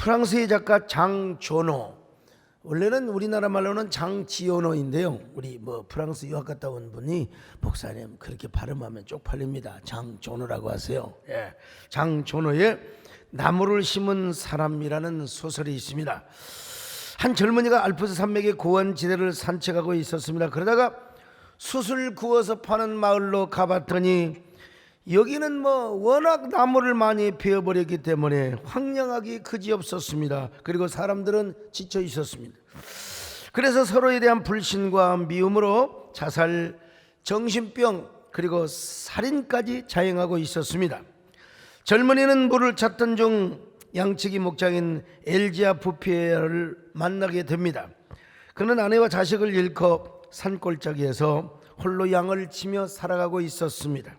프랑스의 작가 장조노, 원래는 우리나라 말로는 장지오노인데요. 우리 프랑스 유학 갔다 온 분이 목사님 그렇게 발음하면 쪽팔립니다. 장조노라고 하세요. 예. 장조노의 나무를 심은 사람이라는 소설이 있습니다. 한 젊은이가 알프스 산맥의 고원지대를 산책하고 있었습니다. 그러다가 숯을 구워서 파는 마을로 가봤더니 여기는 워낙 나무를 많이 베어버렸기 때문에 황량하기 그지없었습니다. 그리고 사람들은 지쳐 있었습니다. 그래서 서로에 대한 불신과 미움으로 자살, 정신병, 그리고 살인까지 자행하고 있었습니다. 젊은이는 물을 찾던 중 양치기 목장인 엘지아 부피에를 만나게 됩니다. 그는 아내와 자식을 잃고 산골짜기에서 홀로 양을 치며 살아가고 있었습니다.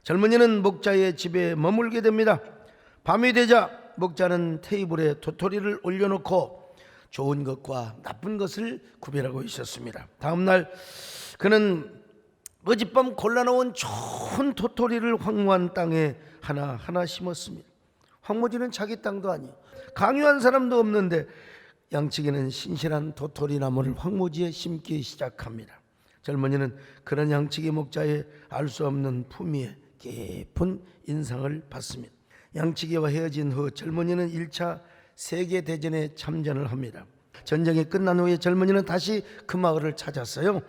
젊은이는 목자의 집에 머물게 됩니다. 밤이 되자 목자는 테이블에 도토리를 올려놓고 좋은 것과 나쁜 것을 구별하고 있었습니다. 다음날 그는 어젯밤 골라놓은 좋은 도토리를 황무한 땅에 하나하나 심었습니다. 황무지는 자기 땅도 아니요, 강요한 사람도 없는데 양치기는 신실한 도토리 나무를 황무지에 심기 시작합니다. 젊은이는 그런 양치기 목자의 알 수 없는 품위에 깊은 인상을 받습니다. 양치기와 헤어진 후 젊은이는 1차 세계대전에 참전을 합니다. 전쟁이 끝난 후에 젊은이는 다시 그 마을을 찾았어요.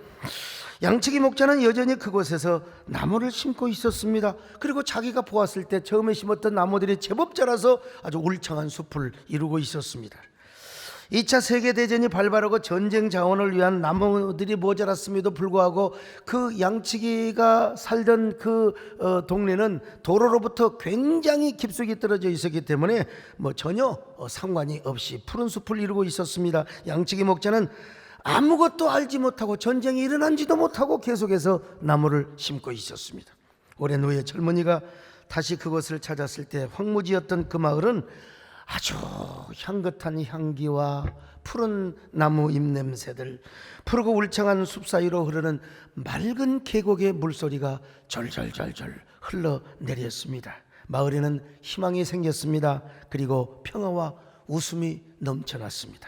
양치기 목자는 여전히 그곳에서 나무를 심고 있었습니다. 그리고 자기가 보았을 때 처음에 심었던 나무들이 제법 자라서 아주 울창한 숲을 이루고 있었습니다. 2차 세계대전이 발발하고 전쟁 자원을 위한 나무들이 모자랐음에도 불구하고 그 양치기가 살던 그 동네는 도로로부터 굉장히 깊숙이 떨어져 있었기 때문에 전혀 상관이 없이 푸른 숲을 이루고 있었습니다. 양치기 목자는 아무것도 알지 못하고 전쟁이 일어난지도 못하고 계속해서 나무를 심고 있었습니다. 오랜 후에 젊은이가 다시 그것을 찾았을 때 황무지였던 그 마을은 아주 향긋한 향기와 푸른 나무 잎냄새들, 푸르고 울창한 숲 사이로 흐르는 맑은 계곡의 물소리가 절절절절 흘러내렸습니다. 마을에는 희망이 생겼습니다. 그리고 평화와 웃음이 넘쳐났습니다.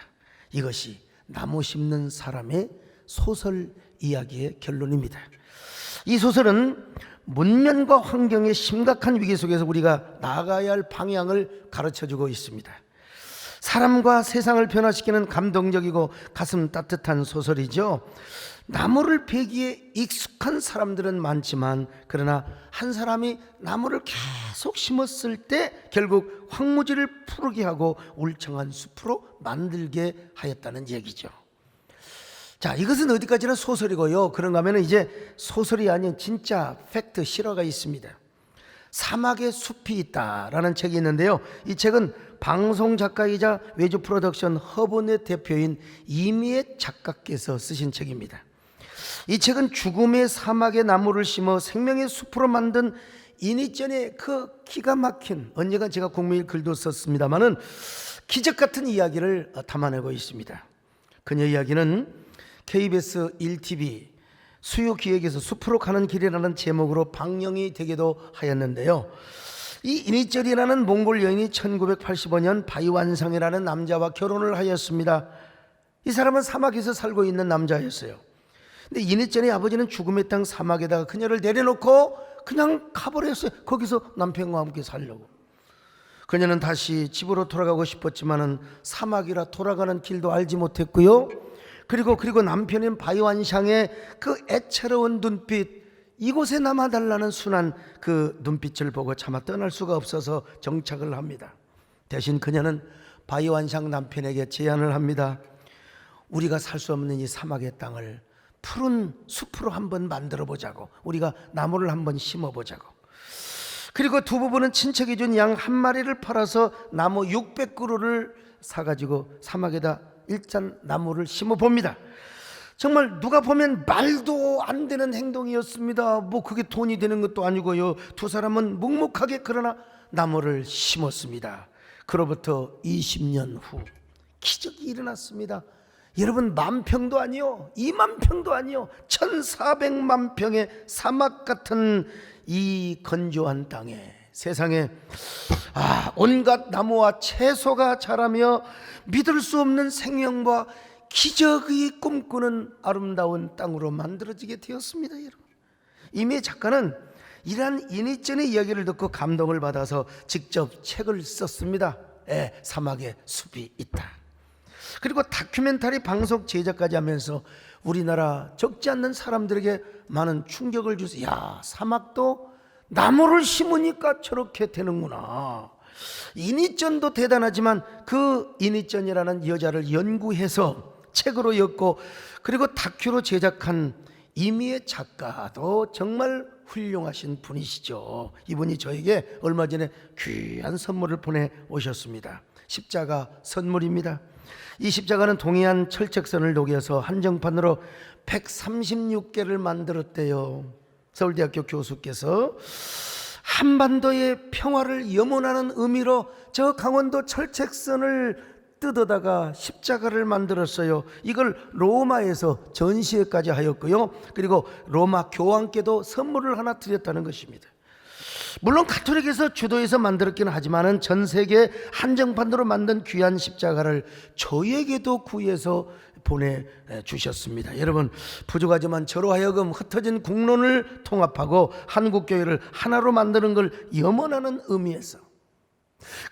이것이 나무 심는 사람의 소설 이야기의 결론입니다. 이 소설은 문명과 환경의 심각한 위기 속에서 우리가 나아가야 할 방향을 가르쳐주고 있습니다. 사람과 세상을 변화시키는 감동적이고 가슴 따뜻한 소설이죠. 나무를 베기에 익숙한 사람들은 많지만 그러나 한 사람이 나무를 계속 심었을 때 결국 황무지를 푸르게 하고 울창한 숲으로 만들게 하였다는 얘기죠. 자, 이것은 어디까지나 소설이고요. 그런가 하면 이제 소설이 아닌 진짜 팩트, 실화가 있습니다. 사막의 숲이 있다라는 책이 있는데요. 이 책은 방송 작가이자 외주 프로덕션 허브넷 대표인 이미애 작가께서 쓰신 책입니다. 이 책은 죽음의 사막에 나무를 심어 생명의 숲으로 만든 이니전의 그 기가 막힌, 언젠가 제가 공무일 글도 썼습니다마는 기적 같은 이야기를 담아내고 있습니다. 그녀 이야기는 KBS 1TV 수요기획에서 숲으로 가는 길이라는 제목으로 방영이 되기도 하였는데요. 이 이니철이라는 몽골 여인이 1985년 바이완상이라는 남자와 결혼을 하였습니다. 이 사람은 사막에서 살고 있는 남자였어요. 근데 이니철의 아버지는 죽음의 땅 사막에다가 그녀를 내려놓고 그냥 가버렸어요. 거기서 남편과 함께 살려고. 그녀는 다시 집으로 돌아가고 싶었지만은 사막이라 돌아가는 길도 알지 못했고요. 그리고 남편인 바이완샹의 그 애처로운 눈빛, 이곳에 남아달라는 순한 그 눈빛을 보고 차마 떠날 수가 없어서 정착을 합니다. 대신 그녀는 바이완샹 남편에게 제안을 합니다. 우리가 살 수 없는 이 사막의 땅을 푸른 숲으로 한번 만들어 보자고, 우리가 나무를 한번 심어 보자고. 그리고 두 부부는 친척이 준 양 한 마리를 팔아서 나무 600그루를 사가지고 사막에다 일단 나무를 심어 봅니다. 정말 누가 보면 말도 안 되는 행동이었습니다. 그게 돈이 되는 것도 아니고요. 두 사람은 묵묵하게 그러나 나무를 심었습니다. 그로부터 20년 후 기적이 일어났습니다. 여러분, 10,000평도 아니요, 20,000평도 아니요, 1,400만 평의 사막 같은 이 건조한 땅에 세상에 온갖 나무와 채소가 자라며 믿을 수 없는 생명과 기적이 꿈꾸는 아름다운 땅으로 만들어지게 되었습니다. 여러분, 이미 작가는 이러한 이니전의 이야기를 듣고 감동을 받아서 직접 책을 썼습니다. 사막에 숲이 있다. 그리고 다큐멘터리 방송 제작까지 하면서 우리나라 적지 않는 사람들에게 많은 충격을 주세요. 야, 사막도 나무를 심으니까 저렇게 되는구나. 이니전도 대단하지만 그 이니전이라는 여자를 연구해서 책으로 엮고 그리고 다큐로 제작한 이미의 작가도 정말 훌륭하신 분이시죠. 이분이 저에게 얼마 전에 귀한 선물을 보내오셨습니다. 십자가 선물입니다. 이 십자가는 동해안 철책선을 녹여서 한정판으로 136개를 만들었대요. 서울대학교 교수께서 한반도의 평화를 염원하는 의미로 저 강원도 철책선을 뜯어다가 십자가를 만들었어요. 이걸 로마에서 전시회까지 하였고요. 그리고 로마 교황께도 선물을 하나 드렸다는 것입니다. 물론 가톨릭에서 주도해서 만들었기는 하지만은 전 세계 한정판으로 만든 귀한 십자가를 저에게도 구해서 보내주셨습니다. 여러분, 부족하지만 저로 하여금 흩어진 국론을 통합하고 한국교회를 하나로 만드는 걸 염원하는 의미에서,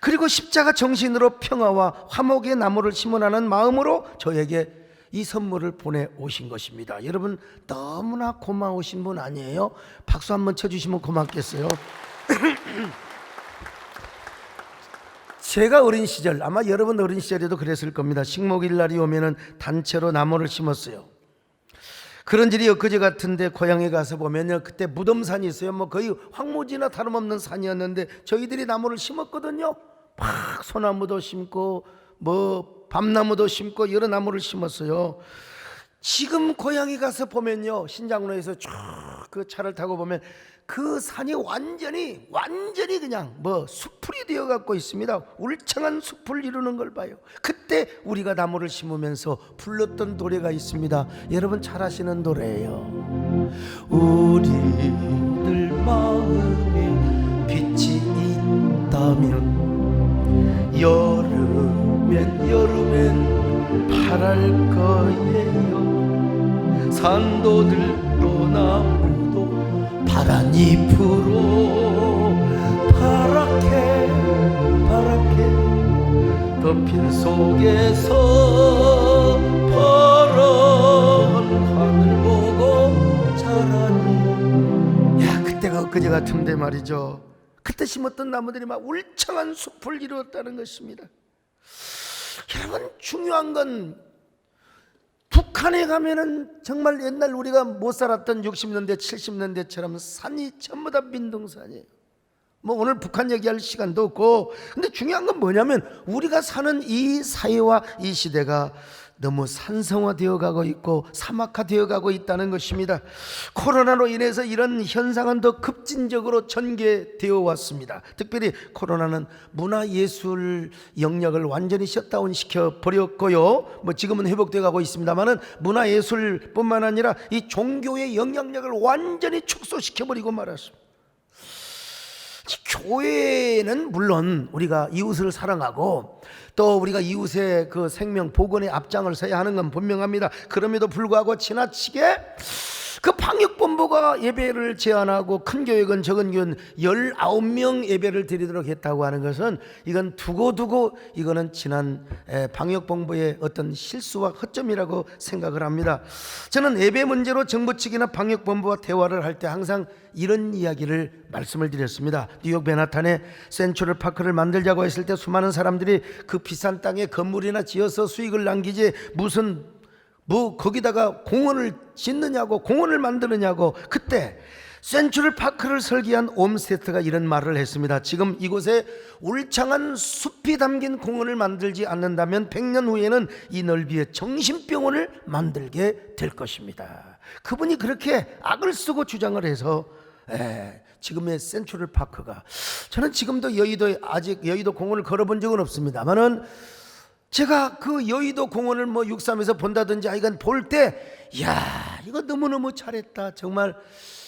그리고 십자가 정신으로 평화와 화목의 나무를 심어나는 마음으로 저에게 이 선물을 보내오신 것입니다. 여러분, 너무나 고마우신 분 아니에요? 박수 한번 쳐주시면 고맙겠어요. 제가 어린 시절, 아마 여러분 어린 시절에도 그랬을 겁니다. 식목일 날이 오면은 단체로 나무를 심었어요. 그런 일이 엊그제 같은데 고향에 가서 보면요, 그때 무덤산이 있어요. 뭐 거의 황무지나 다름없는 산이었는데 저희들이 나무를 심었거든요. 막 소나무도 심고 뭐 밤나무도 심고 여러 나무를 심었어요. 지금 고향에 가서 보면요, 신장로에서 쭉 그 차를 타고 보면 그 산이 완전히 그냥 뭐 숲풀이 되어 갖고 있습니다. 울창한 숲을 이루는 걸 봐요. 그때 우리가 나무를 심으면서 불렀던 노래가 있습니다. 여러분 잘 아시는 노래예요. 우리들 마음에 빛이 있다면 여름엔 파랄 거예요. 산도들도 나무도 파란 잎으로 파랗게 덮인 속에서 파란 하늘 보고 자라니. 야, 그때가 엊그제 같은데 말이죠. 그때 심었던 나무들이 막 울창한 숲을 이루었다는 것입니다. 여러분, 중요한 건 북한에 가면은 정말 옛날 우리가 못 살았던 60년대 70년대처럼 산이 전부 다 민둥산이에요. 뭐 오늘 북한 얘기할 시간도 없고, 근데 중요한 건 뭐냐면 우리가 사는 이 사회와 이 시대가 너무 산성화되어 가고 있고 사막화되어 가고 있다는 것입니다. 코로나로 인해서 이런 현상은 더 급진적으로 전개되어 왔습니다. 특별히 코로나는 문화예술 영역을 완전히 셧다운 시켜 버렸고요. 뭐 지금은 회복되어 가고 있습니다만은 문화예술뿐만 아니라 이 종교의 영향력을 완전히 축소시켜 버리고 말았습니다. 교회는 물론 우리가 이웃을 사랑하고 또 우리가 이웃의 그 생명 복원의 앞장을 서야 하는 건 분명합니다. 그럼에도 불구하고 지나치게 그 방역본부가 예배를 제한하고 큰 교회건 적은 교회는 19명 예배를 드리도록 했다고 하는 것은 이건 두고두고 이거는 지난 방역본부의 어떤 실수와 허점이라고 생각을 합니다. 저는 예배 문제로 정부 측이나 방역본부와 대화를 할 때 항상 이런 이야기를 말씀을 드렸습니다. 뉴욕 맨하탄에 센트럴 파크를 만들자고 했을 때 수많은 사람들이 그 비싼 땅에 건물이나 지어서 수익을 남기지 무슨 뭐 거기다가 공원을 짓느냐고 공원을 만드느냐고. 그때 센트럴 파크를 설계한 옴스테트가 이런 말을 했습니다. 지금 이곳에 울창한 숲이 담긴 공원을 만들지 않는다면 100년 후에는 이 넓이의 정신병원을 만들게 될 것입니다. 그분이 그렇게 악을 쓰고 주장을 해서 지금의 센트럴 파크가, 저는 지금도 여의도에 아직 여의도 공원을 걸어본 적은 없습니다만은 제가 그 여의도 공원을 뭐 63에서 본다든지 이건 볼 때, 야, 이거 너무너무 잘했다. 정말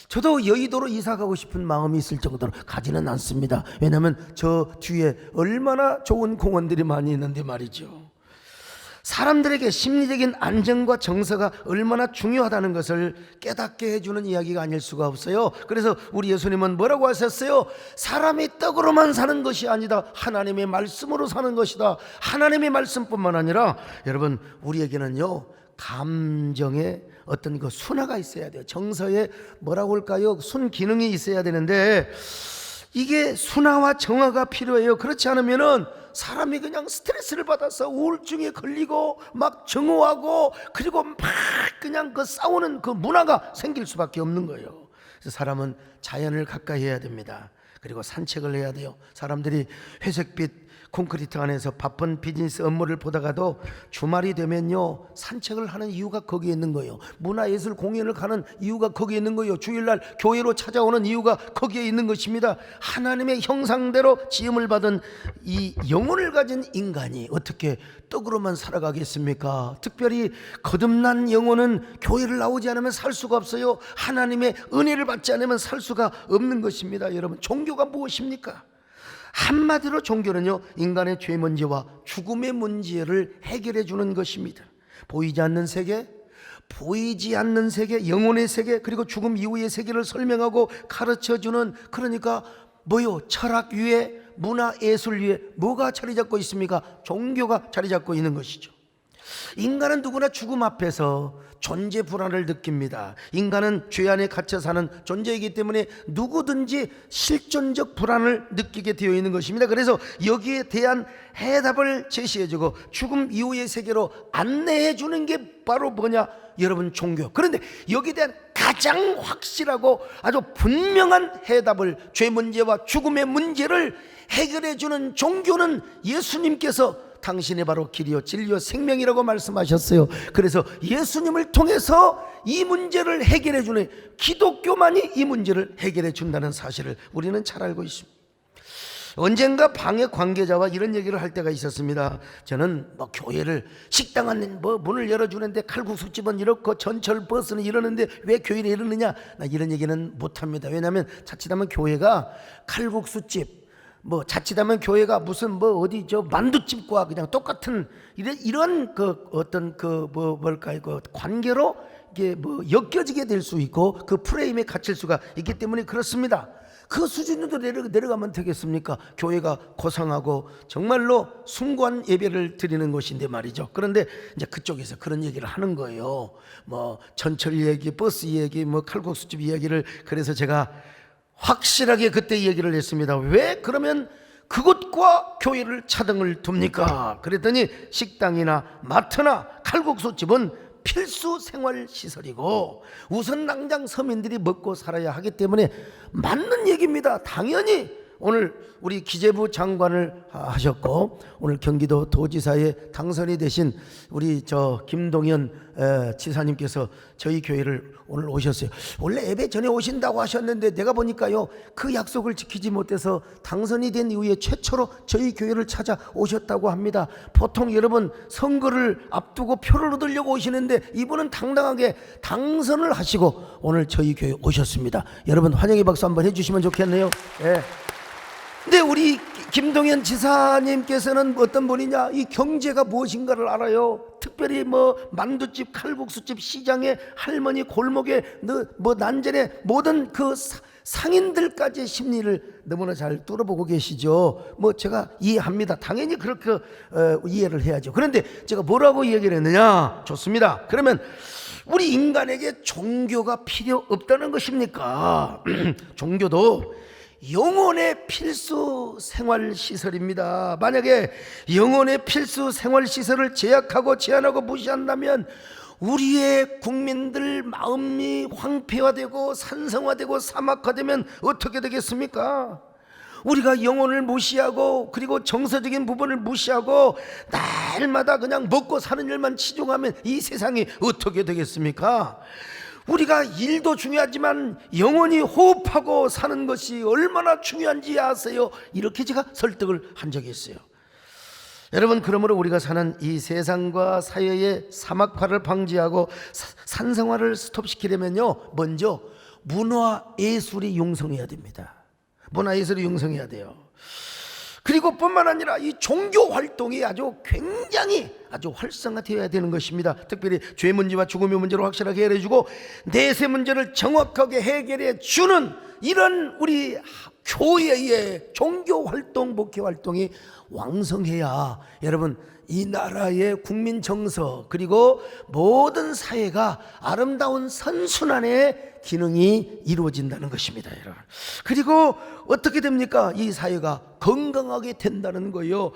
저도 여의도로 이사 가고 싶은 마음이 있을 정도로 가지는 않습니다. 왜냐하면 저 뒤에 얼마나 좋은 공원들이 많이 있는데 말이죠. 사람들에게 심리적인 안정과 정서가 얼마나 중요하다는 것을 깨닫게 해주는 이야기가 아닐 수가 없어요. 그래서 우리 예수님은 뭐라고 하셨어요? 사람이 떡으로만 사는 것이 아니다. 하나님의 말씀으로 사는 것이다. 하나님의 말씀뿐만 아니라 여러분, 우리에게는요, 감정에 어떤 그 순화가 있어야 돼요. 정서에 뭐라고 할까요? 순기능이 있어야 되는데 이게 순화와 정화가 필요해요. 그렇지 않으면은 사람이 그냥 스트레스를 받아서 우울증에 걸리고 막 증오하고 그리고 막 그냥 그 싸우는 그 문화가 생길 수밖에 없는 거예요. 그래서 사람은 자연을 가까이 해야 됩니다. 그리고 산책을 해야 돼요. 사람들이 회색빛 콘크리트 안에서 바쁜 비즈니스 업무를 보다가도 주말이 되면요, 산책을 하는 이유가 거기에 있는 거예요. 문화예술 공연을 가는 이유가 거기에 있는 거예요. 주일날 교회로 찾아오는 이유가 거기에 있는 것입니다. 하나님의 형상대로 지음을 받은 이 영혼을 가진 인간이 어떻게 떡으로만 살아가겠습니까? 특별히 거듭난 영혼은 교회를 나오지 않으면 살 수가 없어요. 하나님의 은혜를 받지 않으면 살 수가 없는 것입니다. 여러분, 종교가 무엇입니까? 한마디로 종교는요, 인간의 죄 문제와 죽음의 문제를 해결해 주는 것입니다. 보이지 않는 세계, 보이지 않는 세계, 영혼의 세계, 그리고 죽음 이후의 세계를 설명하고 가르쳐 주는, 그러니까 뭐요? 철학 위에, 문화 예술 위에 뭐가 자리 잡고 있습니까? 종교가 자리 잡고 있는 것이죠. 인간은 누구나 죽음 앞에서 존재 불안을 느낍니다. 인간은 죄 안에 갇혀 사는 존재이기 때문에 누구든지 실존적 불안을 느끼게 되어 있는 것입니다. 그래서 여기에 대한 해답을 제시해주고 죽음 이후의 세계로 안내해 주는 게 바로 뭐냐? 여러분, 종교. 그런데 여기에 대한 가장 확실하고 아주 분명한 해답을, 죄 문제와 죽음의 문제를 해결해 주는 종교는 예수님께서 당신이 바로 길이요 진리요 생명이라고 말씀하셨어요. 그래서 예수님을 통해서 이 문제를 해결해 주는, 기독교만이 이 문제를 해결해 준다는 사실을 우리는 잘 알고 있습니다. 언젠가 방해 관계자와 이런 얘기를 할 때가 있었습니다. 저는 뭐 교회를, 식당 안에 뭐 문을 열어주는데 칼국수집은 이렇고 전철 버스는 이러는데 왜 교회를 이러느냐, 나 이런 얘기는 못합니다. 왜냐하면 자칫하면 교회가 칼국수집, 뭐 자칫하면 교회가 무슨 뭐 어디 저 만두집과 그냥 똑같은 이런 그 어떤 그 뭐 뭘까요, 그 관계로 이게 뭐 엮여지게 될 수 있고 그 프레임에 갇힐 수가 있기 때문에 그렇습니다. 그 수준으로 내려가면 되겠습니까? 교회가 고상하고 정말로 숭고한 예배를 드리는 곳인데 말이죠. 그런데 이제 그쪽에서 그런 얘기를 하는 거예요. 뭐 전철 얘기, 버스 얘기, 뭐 칼국수집 이야기를. 그래서 제가 확실하게 그때 얘기를 했습니다. 왜 그러면 그것과 교회를 차등을 둡니까? 그랬더니 식당이나 마트나 칼국수집은 필수 생활시설이고 우선 당장 서민들이 먹고 살아야 하기 때문에 맞는 얘기입니다. 당연히 오늘 우리 기재부 장관을 하셨고 오늘 경기도 도지사에 당선이 되신 우리 저 김동연 지사님께서 저희 교회를 오늘 오셨어요. 원래 예배 전에 오신다고 하셨는데 내가 보니까요, 그 약속을 지키지 못해서 당선이 된 이후에 최초로 저희 교회를 찾아오셨다고 합니다. 보통 여러분 선거를 앞두고 표를 얻으려고 오시는데 이분은 당당하게 당선을 하시고 오늘 저희 교회에 오셨습니다. 여러분 환영의 박수 한번 해주시면 좋겠네요. 예. 근데 우리 김동연 지사님께서는 어떤 분이냐, 이 경제가 무엇인가를 알아요. 특별히 뭐 만두집, 칼국수집, 시장에 할머니, 골목에 뭐 난전에 모든 그 상인들까지의 심리를 너무나 잘 뚫어보고 계시죠. 뭐 제가 이해합니다. 당연히 그렇게 이해를 해야죠. 그런데 제가 뭐라고 얘기를 했느냐? 좋습니다. 그러면 우리 인간에게 종교가 필요 없다는 것입니까? 종교도 영혼의 필수 생활시설입니다. 만약에 영혼의 필수 생활시설을 제약하고 제한하고 무시한다면 우리의 국민들 마음이 황폐화되고 산성화되고 사막화되면 어떻게 되겠습니까? 우리가 영혼을 무시하고 그리고 정서적인 부분을 무시하고 날마다 그냥 먹고 사는 일만 치중하면 이 세상이 어떻게 되겠습니까? 우리가 일도 중요하지만 영원히 호흡하고 사는 것이 얼마나 중요한지 아세요? 이렇게 제가 설득을 한 적이 있어요. 여러분, 그러므로 우리가 사는 이 세상과 사회의 사막화를 방지하고 산성화를 스톱시키려면요, 먼저 문화예술이 융성해야 됩니다. 문화예술이 융성해야 돼요. 그리고 뿐만 아니라 이 종교 활동이 굉장히 활성화되어야 되는 것입니다. 특별히 죄 문제와 죽음의 문제를 확실하게 해결해주고 내세 문제를 정확하게 해결해 주는 이런 우리 교회의 종교 활동, 목회 활동이 왕성해야 여러분, 이 나라의 국민 정서 그리고 모든 사회가 아름다운 선순환의 기능이 이루어진다는 것입니다, 여러분. 그리고 어떻게 됩니까? 이 사회가 건강하게 된다는 거예요.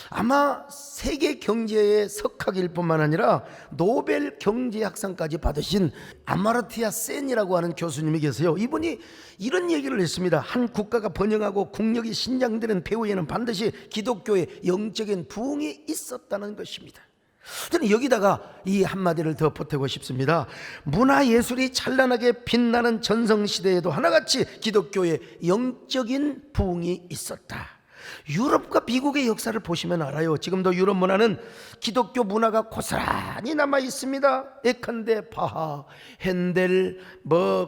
아마 세계 경제의 석학일 뿐만 아니라 노벨 경제학상까지 받으신 아마르티아 센이라고 하는 교수님이 계세요. 이분이 이런 얘기를 했습니다. 한 국가가 번영하고 국력이 신장되는 배후에는 반드시 기독교의 영적인 부흥이 있었다는 것입니다. 저는 여기다가 이 한마디를 더 보태고 싶습니다. 문화예술이 찬란하게 빛나는 전성시대에도 하나같이 기독교의 영적인 부흥이 있었다. 유럽과 미국의 역사를 보시면 알아요. 지금도 유럽 문화는 기독교 문화가 고스란히 남아 있습니다. 예컨대 바하, 핸델,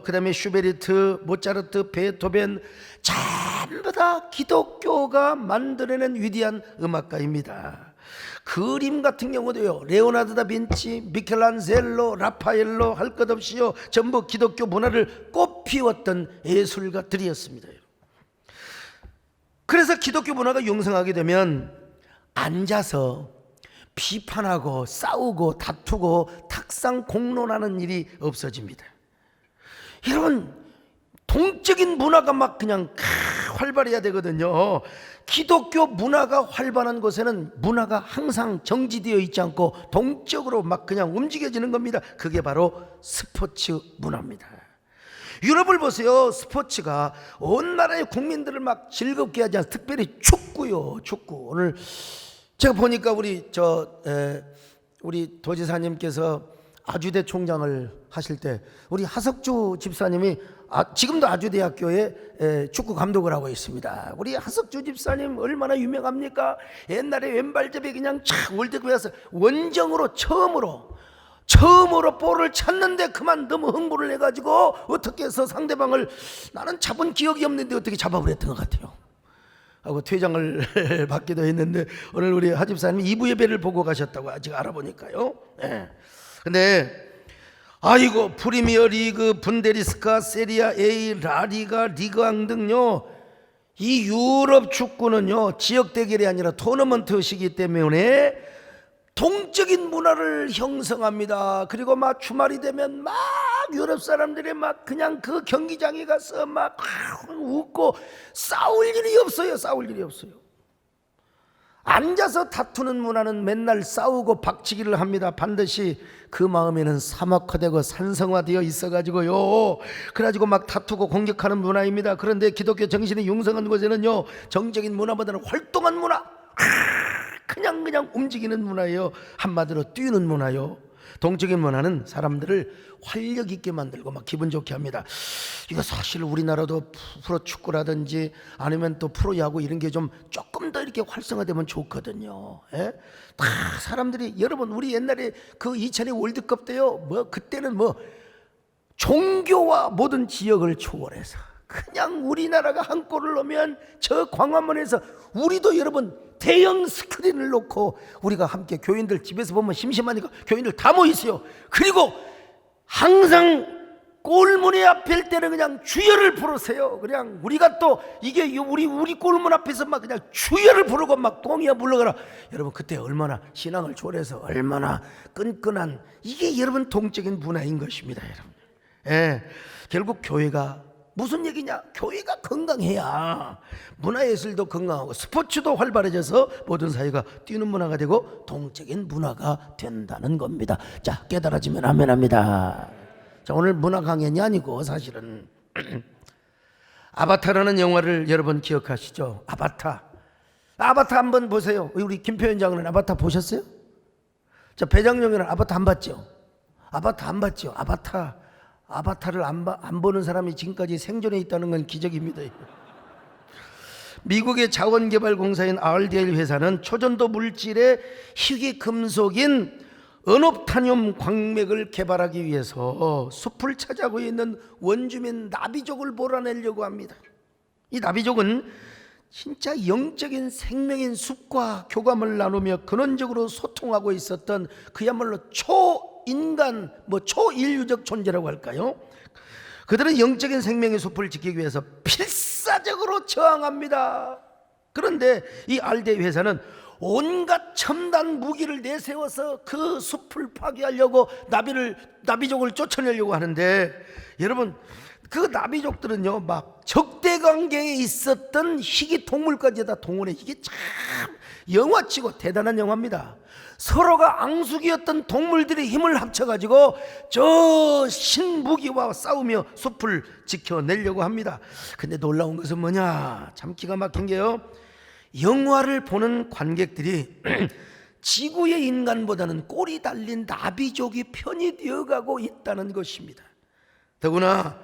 그다음에 슈베르트, 모차르트, 베토벤, 전부 다 기독교가 만들어낸 위대한 음악가입니다. 그림 같은 경우도요, 레오나르도 다빈치, 미켈란젤로, 라파엘로 할 것 없이요, 전부 기독교 문화를 꽃피웠던 예술가들이었습니다. 그래서 기독교 문화가 융성하게 되면 앉아서 비판하고 싸우고 다투고 탁상 공론하는 일이 없어집니다. 여러분, 동적인 문화가 막 그냥 활발해야 되거든요. 기독교 문화가 활발한 곳에는 문화가 항상 정지되어 있지 않고 동적으로 막 그냥 움직여지는 겁니다. 그게 바로 스포츠 문화입니다. 유럽을 보세요. 스포츠가 온 나라의 국민들을 막 즐겁게 하지 않아요. 특별히 축구요, 축구. 오늘 제가 보니까 우리 도지사님께서 아주대 총장을 하실 때 우리 하석주 집사님이 지금도 아주대학교에 축구 감독을 하고 있습니다. 우리 하석주 집사님 얼마나 유명합니까? 옛날에 왼발잡이 그냥 착 월드컵에 가서 원정으로 처음으로 볼을 찾는데 그만 너무 흥분을 해가지고 어떻게 해서 상대방을, 나는 잡은 기억이 없는데 어떻게 잡아버렸던 것 같아요 하고 퇴장을 받기도 했는데, 오늘 우리 하집사님이 2부 예배를 보고 가셨다고 아직 알아보니까요. 근데 아이고, 프리미어 리그, 분데리스카, 세리아 A, 라리가, 리그왕 등요, 이 유럽 축구는요 지역 대결이 아니라 토너먼트식이기 때문에 동적인 문화를 형성합니다. 그리고 막 주말이 되면 막 유럽 사람들이 막 그냥 그 경기장에 가서 막 웃고 싸울 일이 없어요. 앉아서 다투는 문화는 맨날 싸우고 박치기를 합니다. 반드시 그 마음에는 사막화되고 산성화되어 있어가지고요, 그래가지고 막 다투고 공격하는 문화입니다. 그런데 기독교 정신이 융성한 곳에는요, 정적인 문화보다는 활동한 문화, 그냥 움직이는 문화예요. 한마디로 뛰는 문화요. 동적인 문화는 사람들을 활력 있게 만들고 막 기분 좋게 합니다. 이거 사실 우리나라도 프로축구라든지 아니면 또 프로야구 이런 게 좀 조금 더 이렇게 활성화되면 좋거든요. 다 사람들이, 여러분 우리 옛날에 그 2002 월드컵 때요, 그때는 종교와 모든 지역을 초월해서 그냥 우리나라가 한 골을 넣으면 저 광화문에서 우리도 여러분 대형 스크린을 놓고 우리가 함께, 교인들 집에서 보면 심심하니까 교인들 다 모이세요. 그리고 항상 골문에 앞일 때는 그냥 주여를 부르세요. 그냥 우리가 또 이게 우리 골문 앞에서 막 그냥 주여를 부르고 막 꽁이야 물러가라. 여러분 그때 얼마나 신앙을 초월해서 얼마나 끈끈한, 이게 여러분 동적인 문화인 것입니다, 여러분. 결국 교회가 무슨 얘기냐? 교회가 건강해야 문화예술도 건강하고 스포츠도 활발해져서 모든 사회가 뛰는 문화가 되고 동적인 문화가 된다는 겁니다. 자, 깨달아지면 아멘 합니다. 자, 오늘 문화 강연이 아니고 사실은 아바타라는 영화를 여러분 기억하시죠? 아바타 한번 보세요. 우리 김표현 장로는 아바타 보셨어요? 자, 배장용이는 아바타 안 봤죠? 아바타 안 봤죠? 아바타를 안 보는 사람이 지금까지 생존해 있다는 건 기적입니다. 미국의 자원개발공사인 RDL 회사는 초전도 물질의 희귀금속인 은옵타늄 광맥을 개발하기 위해서 숲을 찾아오고 있는 원주민 나비족을 몰아내려고 합니다. 이 나비족은 진짜 영적인 생명인 숲과 교감을 나누며 근원적으로 소통하고 있었던 그야말로 초인간, 초인류적 존재라고 할까요? 그들은 영적인 생명의 숲을 지키기 위해서 필사적으로 저항합니다. 그런데 이 RDA 회사는 온갖 첨단 무기를 내세워서 그 숲을 파괴하려고 나비족을 쫓아내려고 하는데, 여러분, 그 나비족들은요, 막 적대 관계에 있었던 희귀 동물까지 다 동원해. 이게 참 영화치고 대단한 영화입니다. 서로가 앙숙이었던 동물들의 힘을 합쳐가지고 저 신무기와 싸우며 숲을 지켜내려고 합니다. 근데 놀라운 것은 뭐냐, 참 기가 막힌 게요, 영화를 보는 관객들이 지구의 인간보다는 꼬리 달린 나비족이 편이 되어가고 있다는 것입니다. 더구나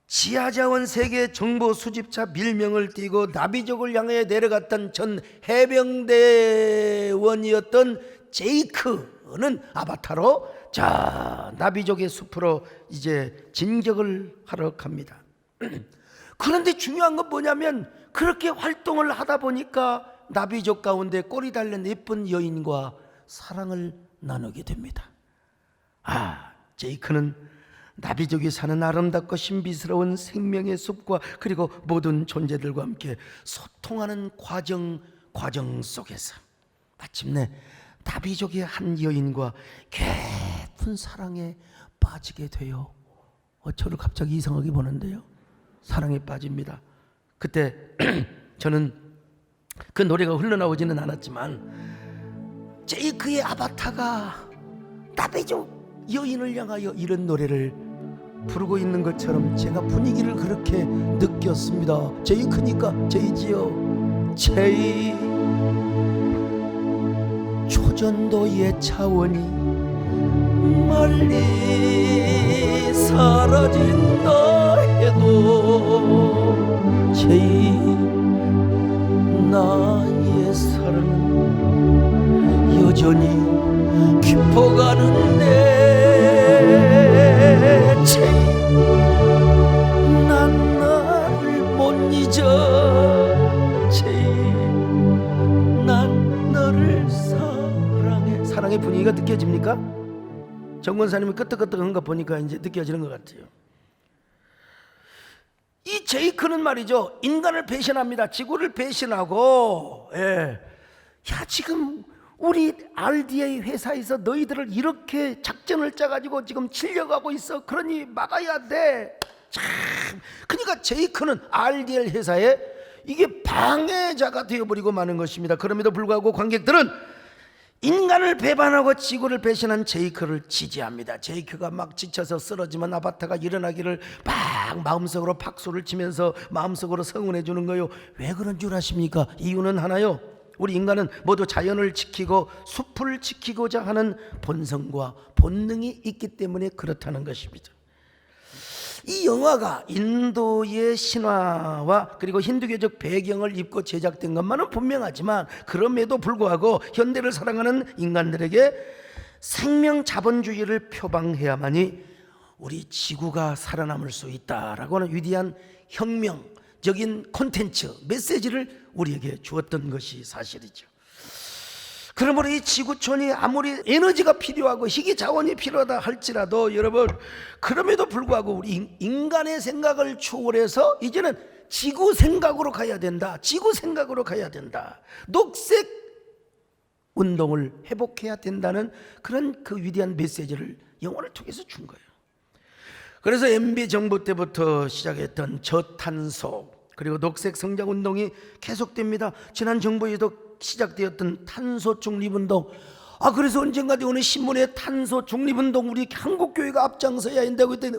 지하자원 세계 정보 수집차 밀명을 띄고 나비족을 향해 내려갔던 전 해병대원이었던 제이크는 아바타로 나비족의 숲으로 이제 진격을 하러 갑니다. 그런데 중요한 건 뭐냐면, 그렇게 활동을 하다 보니까 나비족 가운데 꼬리 달린 예쁜 여인과 사랑을 나누게 됩니다. 제이크는 나비족이 사는 아름답고 신비스러운 생명의 숲과 그리고 모든 존재들과 함께 소통하는 과정 속에서 마침내 나비족의 한 여인과 깊은 사랑에 빠지게 돼요. 저를 갑자기 이상하게 보는데요, 사랑에 빠집니다. 그때 저는 그 노래가 흘러나오지는 않았지만 제이크의 아바타가 나비족 여인을 향하여 이런 노래를 부르고 있는 것처럼 제가 분위기를 그렇게 느꼈습니다. 제이크니까 제이지요. 제이, 초전도의 차원이 멀리 사라진다 해도 제이, 나의 사랑은 여전히 깊어가는데, 제이, 난 너를 못 잊어. 제이, 난 너를 사랑해. 사랑의 분위기가 느껴집니까? 정권사님이 끄떡끄떡한 거 보니까 이제 느껴지는 것 같아요. 이 제이크는 말이죠, 인간을 배신합니다. 지구를 배신하고, 지금 우리 RDA 회사에서 너희들을 이렇게 작전을 짜가지고 지금 치려가고 있어. 그러니 막아야 돼. 그러니까 제이크는 RDA 회사에 이게 방해자가 되어버리고 마는 것입니다. 그럼에도 불구하고 관객들은 인간을 배반하고 지구를 배신한 제이크를 지지합니다. 제이크가 막 지쳐서 쓰러지면 아바타가 일어나기를 막 마음속으로 박수를 치면서 마음속으로 성원해 주는 거예요. 왜 그런 줄 아십니까? 이유는 하나요. 우리 인간은 모두 자연을 지키고 숲을 지키고자 하는 본성과 본능이 있기 때문에 그렇다는 것입니다. 이 영화가 인도의 신화와 그리고 힌두교적 배경을 입고 제작된 것만은 분명하지만, 그럼에도 불구하고 현대를 사랑하는 인간들에게 생명 자본주의를 표방해야만이 우리 지구가 살아남을 수 있다라고 하는 위대한 혁명적인 콘텐츠, 메시지를 우리에게 주었던 것이 사실이죠. 그러므로 이 지구촌이 아무리 에너지가 필요하고 희귀 자원이 필요하다 할지라도, 여러분, 그럼에도 불구하고 우리 인간의 생각을 초월해서 이제는 지구 생각으로 가야 된다. 지구 생각으로 가야 된다. 녹색 운동을 회복해야 된다는 그런 그 위대한 메시지를 영화를 통해서 준 거예요. 그래서 MB 정부 때부터 시작했던 저탄소 그리고 녹색 성장 운동이 계속됩니다. 지난 정부에도 시작되었던 탄소 중립운동. 그래서 언젠가 어느 신문에 탄소 중립운동 우리 한국교회가 앞장서야 한다고 했더니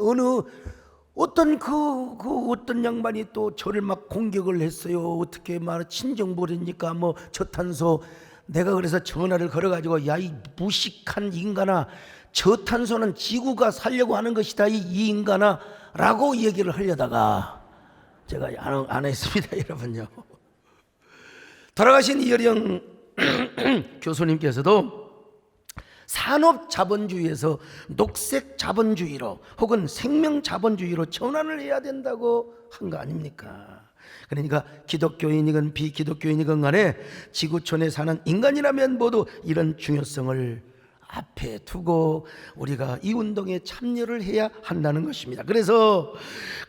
어떤 어떤 양반이 또 저를 막 공격을 했어요. 어떻게 말 친정부리니까 저탄소. 내가 그래서 전화를 걸어가지고, 야, 이 무식한 인간아, 저탄소는 지구가 살려고 하는 것이다, 이 인간아 라고 얘기를 하려다가 제가 안 했습니다. 여러분요, 돌아가신 이어령 교수님께서도 산업자본주의에서 녹색자본주의로 혹은 생명자본주의로 전환을 해야 된다고 한 거 아닙니까? 그러니까 기독교인이건 비기독교인이건 간에 지구촌에 사는 인간이라면 모두 이런 중요성을 앞에 두고 우리가 이 운동에 참여를 해야 한다는 것입니다.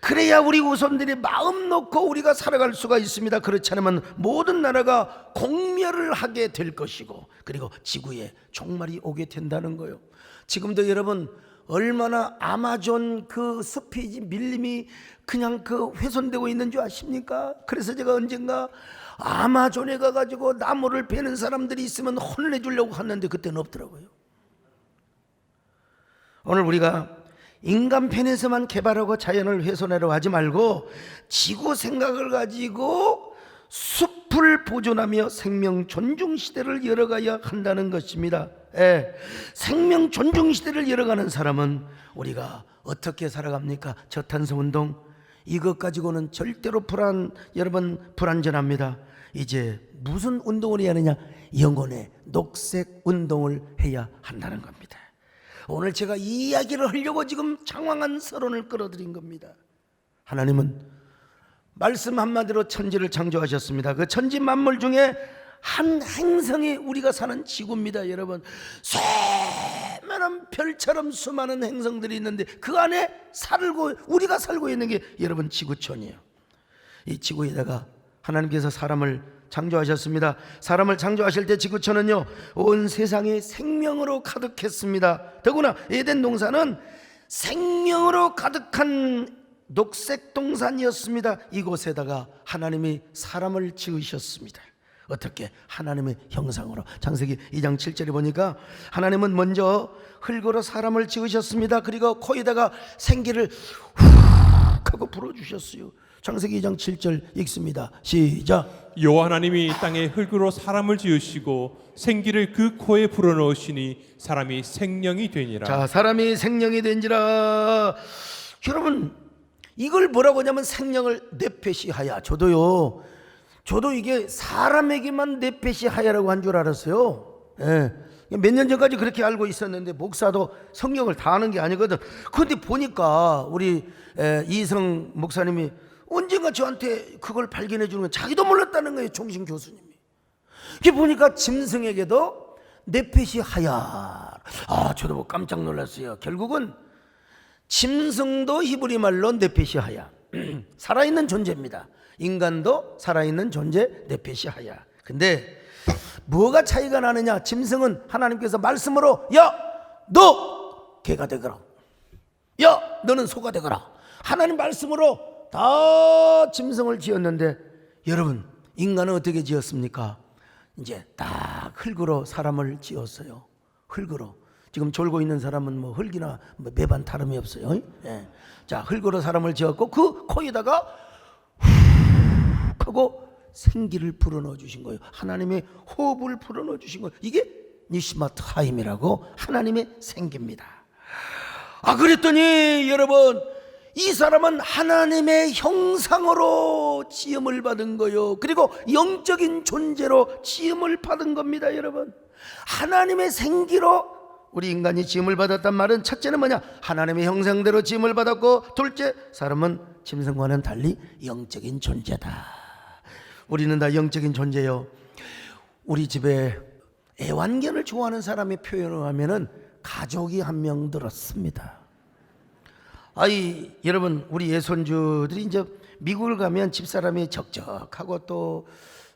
그래야 우리 후손들이 마음 놓고 우리가 살아갈 수가 있습니다. 그렇지 않으면 모든 나라가 공멸을 하게 될 것이고, 그리고 지구에 종말이 오게 된다는 거예요. 지금도 여러분 얼마나 아마존 그 숲이 밀림이 그냥 그 훼손되고 있는 줄 아십니까? 그래서 제가 언젠가 아마존에 가가지고 나무를 베는 사람들이 있으면 혼내 주려고 하는데 그때는 없더라고요. 오늘 우리가 인간 편에서만 개발하고 자연을 훼손하려고 하지 말고 지구 생각을 가지고 숲을 보존하며 생명 존중 시대를 열어가야 한다는 것입니다. 생명 존중 시대를 열어가는 사람은 우리가 어떻게 살아갑니까? 저탄소 운동, 이것 가지고는 절대로 여러분 불안전합니다. 이제 무슨 운동을 해야 하느냐? 영혼의 녹색 운동을 해야 한다는 겁니다. 오늘 제가 이 이야기를 하려고 지금 장황한 서론을 끌어들인 겁니다. 하나님은 말씀 한마디로 천지를 창조하셨습니다. 그 천지 만물 중에 한 행성이 우리가 사는 지구입니다. 여러분, 수많은 별처럼 수많은 행성들이 있는데 그 안에 우리가 살고 있는 게 여러분 지구촌이에요. 이 지구에다가 하나님께서 사람을 창조하셨습니다. 사람을 창조하실 때 지구촌은요 온 세상이 생명으로 가득했습니다. 더구나 에덴 동산은 생명으로 가득한 녹색 동산이었습니다. 이곳에다가 하나님이 사람을 지으셨습니다. 어떻게? 하나님의 형상으로. 창세기 2장 7절에 보니까 하나님은 먼저 흙으로 사람을 지으셨습니다. 그리고 코에다가 생기를 훅 하고 불어주셨어요. 창세기 2장 7절 읽습니다. 시작. 여호와 하나님이 땅에 흙으로 사람을 지으시고 생기를 그 코에 불어넣으시니 사람이 생명이 되니라. 자, 사람이 생명이 된지라. 여러분, 이걸 뭐라고 하냐면 생명을 네페시하야. 저도 이게 사람에게만 네페시하야라고 한 줄 알았어요. 몇 년 전까지 그렇게 알고 있었는데 목사도 성경을 다 아는 게 아니거든. 그런데 보니까 우리 이성 목사님이 언젠가 저한테 그걸 발견해 주는 건 자기도 몰랐다는 거예요. 종신 교수님이. 이게 보니까 짐승에게도 네페시하야. 저도 뭐 깜짝 놀랐어요. 결국은 짐승도 히브리 말로 네페시하야. 살아있는 존재입니다. 인간도 살아있는 존재 네페시하야. 근데 뭐가 차이가 나느냐? 짐승은 하나님께서 말씀으로 너 개가 되거라, 너는 소가 되거라, 하나님 말씀으로 다 짐승을 지었는데, 여러분 인간은 어떻게 지었습니까? 이제 딱 흙으로 사람을 지었어요. 흙으로. 지금 졸고 있는 사람은 뭐 흙이나 뭐 매반 다름이 없어요. 자, 흙으로 사람을 지었고 그 코에다가 훅 하고 생기를 불어넣어 주신 거예요. 하나님의 호흡을 불어넣어 주신 거예요. 이게 니시마트 하임이라고 하나님의 생기입니다. 그랬더니 여러분, 이 사람은 하나님의 형상으로 지음을 받은 거예요. 그리고 영적인 존재로 지음을 받은 겁니다. 여러분, 하나님의 생기로 우리 인간이 지음을 받았단 말은 첫째는 뭐냐? 하나님의 형상대로 지음을 받았고, 둘째, 사람은 짐승과는 달리 영적인 존재다. 우리는 다 영적인 존재요. 우리 집에 애완견을 좋아하는 사람의 표현을 하면은 가족이 한 명 들었습니다. 여러분, 우리 예손주들이 이제 미국을 가면 집사람이 적적하고 또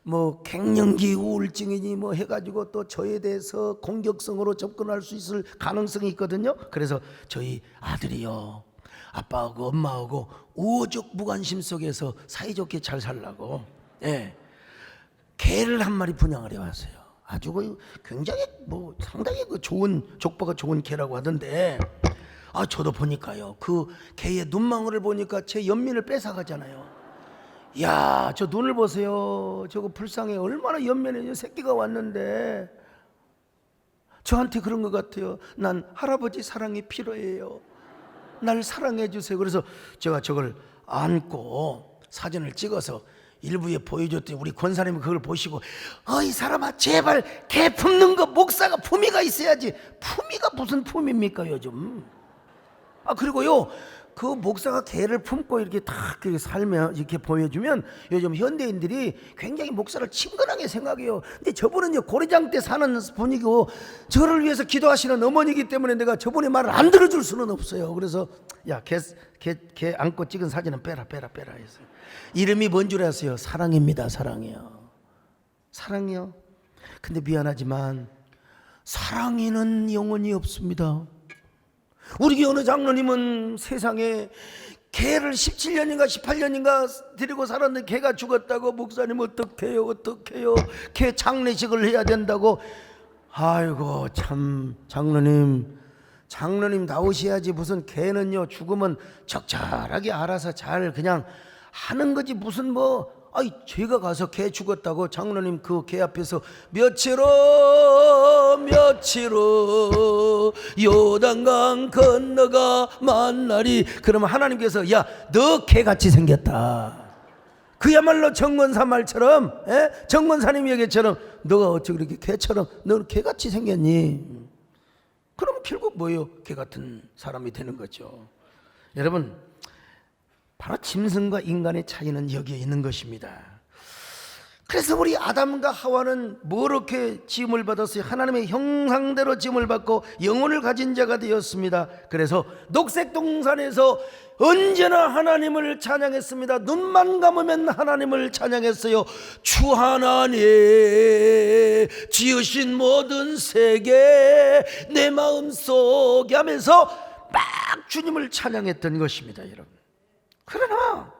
뭐 갱년기 우울증이니 뭐 해가지고 또 저에 대해서 공격성으로 접근할 수 있을 가능성이 있거든요. 그래서 저희 아들이요, 아빠하고 엄마하고 우호적 무관심 속에서 사이좋게 잘 살라고 개를 한 마리 분양을 해왔어요. 아주 굉장히 뭐 상당히 그 좋은 족보가 좋은 개라고 하던데, 저도 보니까요, 그 개의 눈망울을 보니까 제 연민을 뺏어가잖아요. 야, 저 눈을 보세요. 저거 불쌍해. 얼마나 연민해요. 새끼가 왔는데 저한테 그런 것 같아요. 난 할아버지 사랑이 필요해요. 날 사랑해 주세요. 그래서 제가 저걸 안고 사진을 찍어서 일부에 보여줬더니 우리 권사님이 그걸 보시고 이 사람아 제발 개 품는 거 목사가 품위가 있어야지. 품위가 무슨 품입니까 요즘. 그리고요 그 목사가 개를 품고 이렇게 딱 살면 이렇게 보여주면 요즘 현대인들이 굉장히 목사를 친근하게 생각해요. 근데 저분은요 고려장 때 사는 분이고 저를 위해서 기도하시는 어머니이기 때문에 내가 저분의 말을 안 들어줄 수는 없어요. 그래서 야 개 안고 찍은 사진은 빼라 해서 이름이 뭔 줄 아세요? 사랑입니다. 사랑이요. 근데 미안하지만 사랑에는 영혼이 없습니다. 우리 교회 어느 장로님은 세상에 개를 17년인가 18년인가 데리고 살았는데 개가 죽었다고. 목사님 어떡해요 개 장례식을 해야 된다고. 아이고 참 장로님 나오셔야지. 무슨 개는요 죽으면 적절하게 알아서 잘 그냥 하는 거지. 무슨 제가 가서 개 죽었다고 장로님 그 개 앞에서 며칠 후 요단강 건너가 만나리. 그러면 하나님께서 야 너 개같이 생겼다. 그야말로 정권사 말처럼 정권사님 얘기처럼 너가 어찌 그렇게 개처럼 너는 개같이 생겼니? 그럼 결국 뭐예요? 개 같은 사람이 되는 거죠. 여러분 바로 짐승과 인간의 차이는 여기에 있는 것입니다. 그래서 우리 아담과 하와는 뭐렇게 지음을 받았어요? 하나님의 형상대로 지음을 받고 영혼을 가진 자가 되었습니다. 그래서 녹색 동산에서 언제나 하나님을 찬양했습니다. 눈만 감으면 하나님을 찬양했어요. 주 하나님 지으신 모든 세계 내 마음속에 하면서 막 주님을 찬양했던 것입니다. 여러분, 그러나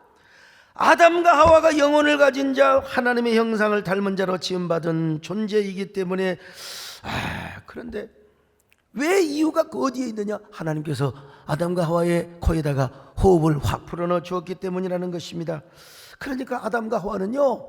아담과 하와가 영혼을 가진 자, 하나님의 형상을 닮은 자로 지음받은 존재이기 때문에 그런데 왜 이유가 어디에 있느냐? 하나님께서 아담과 하와의 코에다가 호흡을 확 불어넣어 주었기 때문이라는 것입니다. 그러니까 아담과 하와는요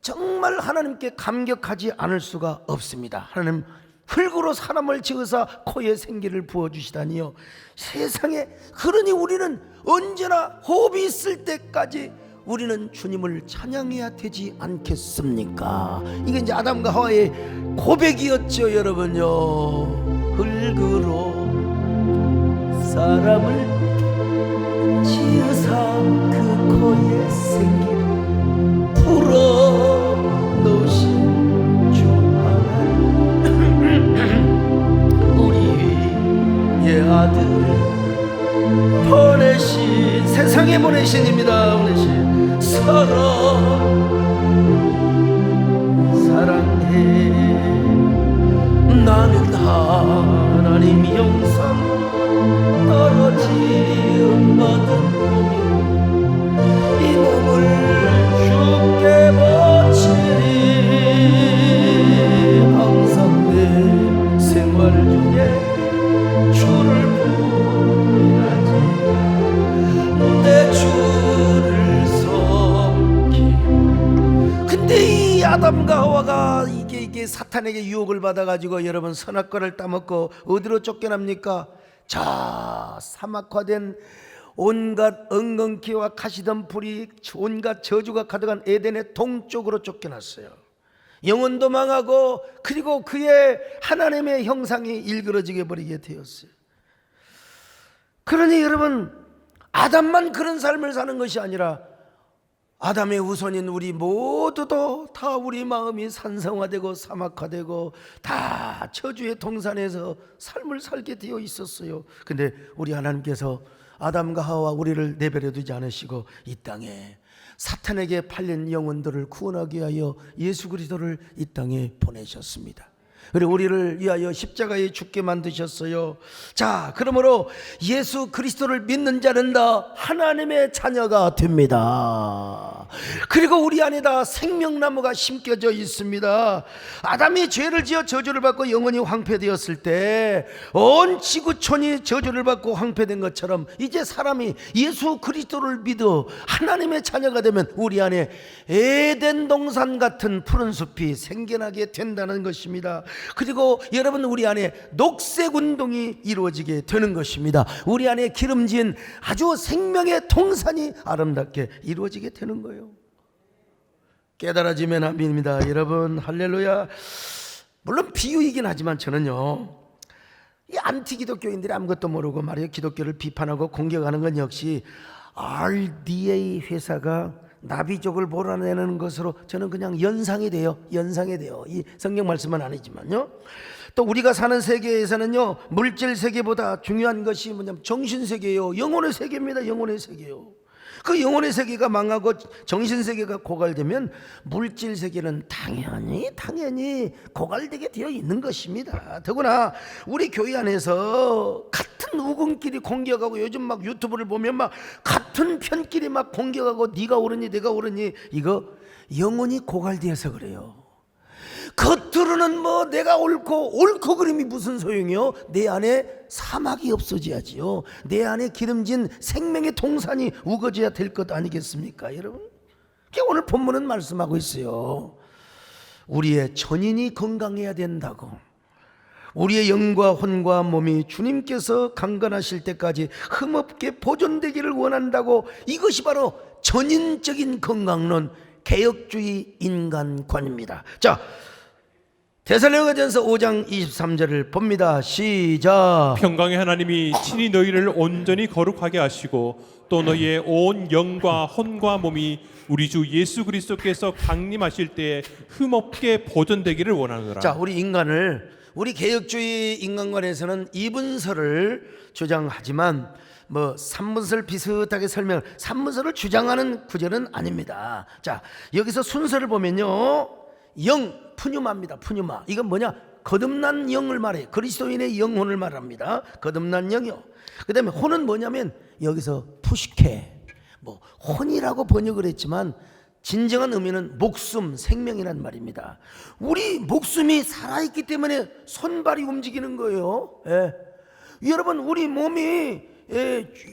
정말 하나님께 감격하지 않을 수가 없습니다. 하나님 흙으로 사람을 지으사 코에 생기를 부어주시다니요. 세상에, 그러니 우리는 언제나 호흡이 있을 때까지 우리는 주님을 찬양해야 되지 않겠습니까? 이게 이제 아담과 하와의 고백이었죠. 여러분요, 흙으로 사람을 지으사 그 코에 생기를 불어넣으신 주 하나님 우리의 아들을 보내신, 세상에 보내신입니다. 보내신 사랑해. 나는 하나님 형상 따라 지음받은 몸이 이 몸을 주께 바치리. 항상 내 생활 중에 주를 부인하지 내 주를 섬기. 근데 이 아담과 하와가 이게 사탄에게 유혹을 받아가지고 여러분 선악과를 따먹고 어디로 쫓겨납니까? 자, 사막화된 온갖 엉겅퀴와 가시덤불이 온갖 저주가 가득한 에덴의 동쪽으로 쫓겨났어요. 영혼도 망하고 그리고 그의 하나님의 형상이 일그러지게 버리게 되었어요. 그러니 여러분, 아담만 그런 삶을 사는 것이 아니라 아담의 후손인 우리 모두도 다 우리 마음이 산성화되고 사막화되고 다 저주의 동산에서 삶을 살게 되어 있었어요. 근데 우리 하나님께서 아담과 하와 우리를 내버려 두지 않으시고 이 땅에 사탄에게 팔린 영혼들을 구원하기 위하여 예수 그리스도를 이 땅에 보내셨습니다. 그리고 우리를 위하여 십자가에 죽게 만드셨어요. 자, 그러므로 예수 그리스도를 믿는 자는 다 하나님의 자녀가 됩니다. 그리고 우리 안에다 생명나무가 심겨져 있습니다. 아담이 죄를 지어 저주를 받고 영혼이 황폐되었을 때 온 지구촌이 저주를 받고 황폐된 것처럼 이제 사람이 예수 그리스도를 믿어 하나님의 자녀가 되면 우리 안에 에덴 동산 같은 푸른 숲이 생겨나게 된다는 것입니다. 그리고 여러분, 우리 안에 녹색 운동이 이루어지게 되는 것입니다. 우리 안에 기름진 아주 생명의 동산이 아름답게 이루어지게 되는 거예요. 깨달아지면 아멘입니다. 여러분 할렐루야. 물론 비유이긴 하지만 저는요, 이 안티 기독교인들이 아무것도 모르고 말이에요, 기독교를 비판하고 공격하는 건 역시 RDA 회사가 나비족을 몰아내는 것으로 저는 그냥 연상이 돼요. 이 성경 말씀은 아니지만요. 또 우리가 사는 세계에서는요, 물질 세계보다 중요한 것이 뭐냐면 정신 세계예요. 영혼의 세계입니다. 영혼의 세계요. 그 영혼의 세계가 망하고 정신 세계가 고갈되면 물질 세계는 당연히 고갈되게 되어 있는 것입니다. 더구나 우리 교회 안에서 같은 우군끼리 공격하고, 요즘 막 유튜브를 보면 막 같은 편끼리 막 공격하고, 네가 옳으니 내가 옳으니, 이거 영혼이 고갈되어서 그래요. 겉으로는 뭐 내가 옳고 그림이 무슨 소용이요? 내 안에 사막이 없어져야지요. 내 안에 기름진 생명의 동산이 우거져야 될 것 아니겠습니까, 여러분? 오늘 본문은 말씀하고 있어요. 우리의 전인이 건강해야 된다고. 우리의 영과 혼과 몸이 주님께서 강건하실 때까지 흠없게 보존되기를 원한다고. 이것이 바로 전인적인 건강론, 개혁주의 인간관입니다. 자, 데살로니가전서 5장 23절을 봅니다. 시작. 평강의 하나님이 친히 너희를 온전히 거룩하게 하시고 또 너희의 온 영과 혼과 몸이 우리 주 예수 그리스도께서 강림하실 때에 흠없게 보존되기를 원하노라. 자, 우리 개혁주의 인간관에서는 이분서를 주장하지만 뭐 산문서를 비슷하게 산문서를 주장하는 구절은 아닙니다. 자, 여기서 순서를 보면요, 영, 푸뉴마입니다. 푸뉴마. 이건 뭐냐? 거듭난 영을 말해. 그리스도인의 영혼을 말합니다. 거듭난 영이요. 그 다음에 혼은 뭐냐면 여기서 푸시케, 뭐 혼이라고 번역을 했지만 진정한 의미는 목숨, 생명이란 말입니다. 우리 목숨이 살아있기 때문에 손발이 움직이는 거예요. 예. 여러분, 우리 몸이,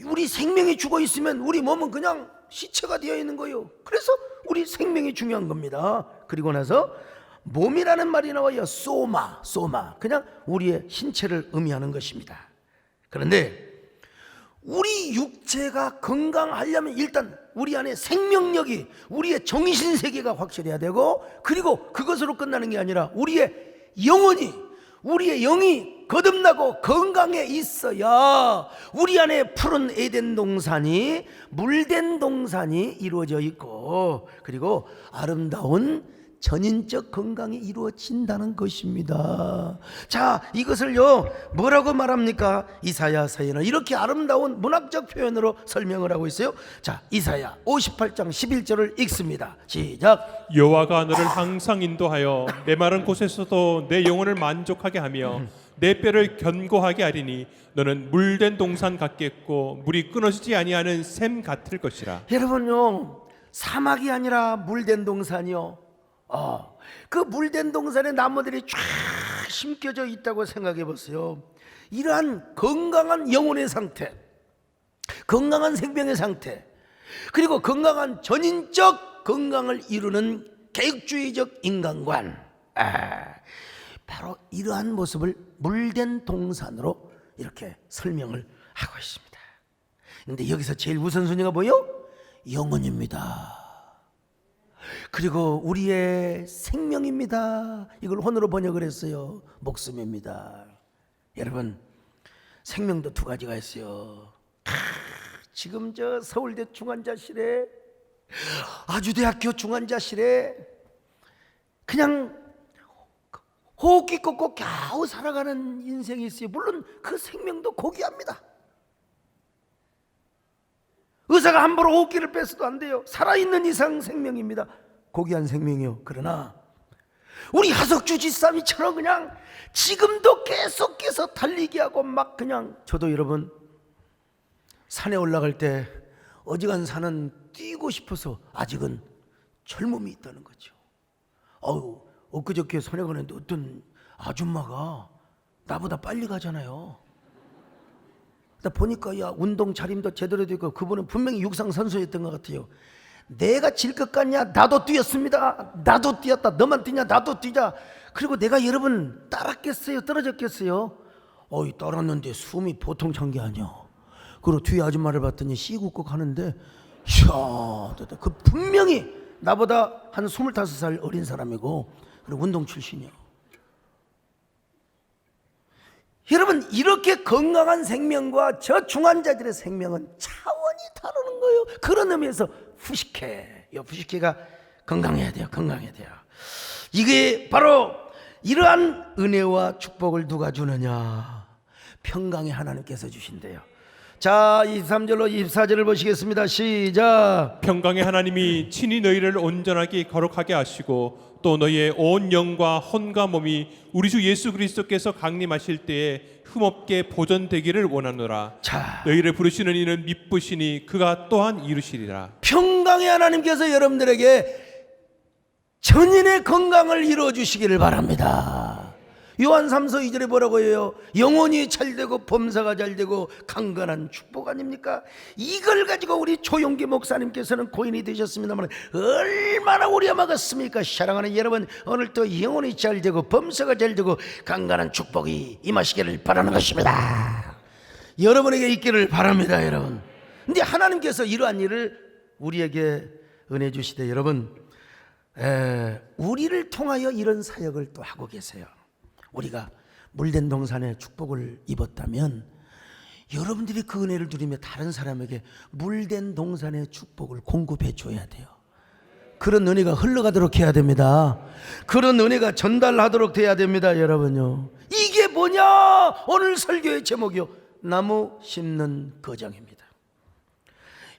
우리 생명이 죽어 있으면 우리 몸은 그냥 시체가 되어 있는 거예요. 그래서 우리 생명이 중요한 겁니다. 그리고 나서 몸이라는 말이 나와요. 소마. 그냥 우리의 신체를 의미하는 것입니다. 그런데 우리 육체가 건강하려면 일단 우리 안에 생명력이, 우리의 정신세계가 확실해야 되고, 그리고 그것으로 끝나는 게 아니라 우리의 영이 거듭나고 건강해 있어야 우리 안에 푸른 에덴 동산이, 물된 동산이 이루어져 있고, 그리고 아름다운 전인적 건강이 이루어진다는 것입니다. 자, 이것을요 뭐라고 말합니까? 이사야서에는 이렇게 아름다운 문학적 표현으로 설명을 하고 있어요. 자, 이사야 58장 11절을 읽습니다. 시작. 여호와가 너를 항상 인도하여 메마른 곳에서도 내 영혼을 만족하게 하며 내 뼈를 견고하게 하리니 너는 물된 동산 같겠고 물이 끊어지지 아니하는 샘 같을 것이라. 여러분요, 사막이 아니라 물된 동산이요. 그 물된 동산에 나무들이 쫙 심겨져 있다고 생각해 보세요. 이러한 건강한 영혼의 상태, 건강한 생명의 상태, 그리고 건강한 전인적 건강을 이루는 개혁주의적 인간관, 바로 이러한 모습을 물된 동산으로 이렇게 설명을 하고 있습니다. 그런데 여기서 제일 우선순위가 뭐예요? 영혼입니다. 그리고 우리의 생명입니다. 이걸 혼으로 번역을 했어요. 목숨입니다. 여러분, 생명도 두 가지가 있어요. 지금 저 서울대 중환자실에, 아주대학교 중환자실에 그냥 호흡기 꽂고 겨우 살아가는 인생이 있어요. 물론 그 생명도 고귀합니다. 의사가 함부로 호흡기를 뺏어도 안 돼요. 살아있는 이상 생명입니다. 고귀한 생명이요. 그러나 우리 하석주 지사미처럼 그냥 지금도 계속해서 달리기 하고 막 그냥, 저도 여러분 산에 올라갈 때 어지간 산은 뛰고 싶어서 아직은 젊음이 있다는 거죠. 엊그저께 산에 가는데 어떤 아줌마가 나보다 빨리 가잖아요. 나 보니까 야, 운동 차림도 제대로 되고 그분은 분명히 육상 선수였던 것 같아요. 내가 질 것 같냐? 나도 뛰었습니다. 나도 뛰었다. 너만 뛰냐? 나도 뛰자. 그리고 내가 여러분 따랐겠어요? 떨어졌겠어요? 따랐는데 숨이 보통 찬 게 아니야. 그리고 뒤에 아줌마를 봤더니 씨구꺽 하는데, 이야, 그 분명히 나보다 한 25살 어린 사람이고 그리고 운동 출신이요. 여러분, 이렇게 건강한 생명과 저 중환자들의 생명은 차원이 다르는 거예요. 그런 의미에서 푸시케가 건강해야 돼요. 건강해야 돼요. 이게 바로 이러한 은혜와 축복을 누가 주느냐? 평강의 하나님께서 주신대요. 자, 23절로 24절을 보시겠습니다. 시작. 평강의 하나님이 친히 너희를 온전하게 거룩하게 하시고 또 너희의 온 영과 혼과 몸이 우리 주 예수 그리스도께서 강림하실 때에 흠없게 보존되기를 원하노라. 자, 너희를 부르시는 이는 미쁘시니 그가 또한 이루시리라. 평강의 하나님께서 여러분들에게 전인의 건강을 이루어 주시기를 바랍니다. 요한 3서 2절에 뭐라고 해요? 영혼이 잘되고 범사가 잘되고 강건한 축복 아닙니까? 이걸 가지고 우리 조용기 목사님께서는 고인이 되셨습니다만 얼마나 우려먹었습니까? 사랑하는 여러분, 오늘도 영혼이 잘되고 범사가 잘되고 강건한 축복이 임하시기를 바라는 것입니다. 여러분에게 있기를 바랍니다, 여러분. 근데 하나님께서 이러한 일을 우리에게 은혜 주시되 여러분, 우리를 통하여 이런 사역을 또 하고 계세요. 우리가 물된 동산에 축복을 입었다면 여러분들이 그 은혜를 누리며 다른 사람에게 물된 동산의 축복을 공급해 줘야 돼요. 그런 은혜가 흘러가도록 해야 됩니다. 그런 은혜가 전달하도록 돼야 됩니다, 여러분요. 이게 뭐냐? 오늘 설교의 제목이요, 나무 심는 거장입니다.